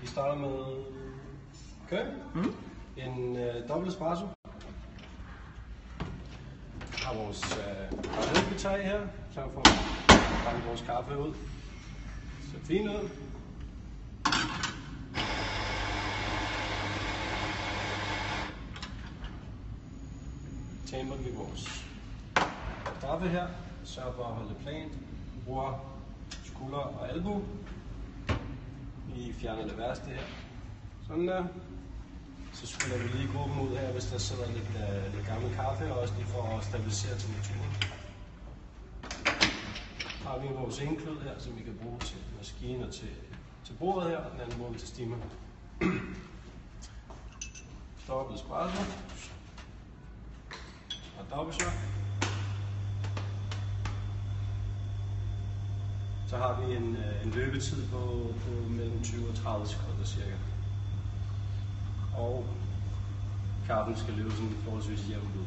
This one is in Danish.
Vi starter med en dobbelt espresso. Vi har vores kaffetag her, så får vi vores kaffe ud. Så fint ud. Tamer vi vores straffe her, sørger for at holde det plant. Vi bruger skulder og albu. Vi fjerner det værste her. Sådan der. Så skyller vi lige gruppen ud her, hvis der sidder lidt gammel kaffe, og også lige for at stabilisere temperaturen. Så har vi vores indklød her, som vi kan bruge til maskinen og til bordet her, og den anden bruger vi til steamer. Dobbelt espresso og dobbeltshot. Så har vi en løbetid på mellem 20 og 30 sekunder cirka. Og kaffen skal løbe sådan forholdsvis jævnt ud.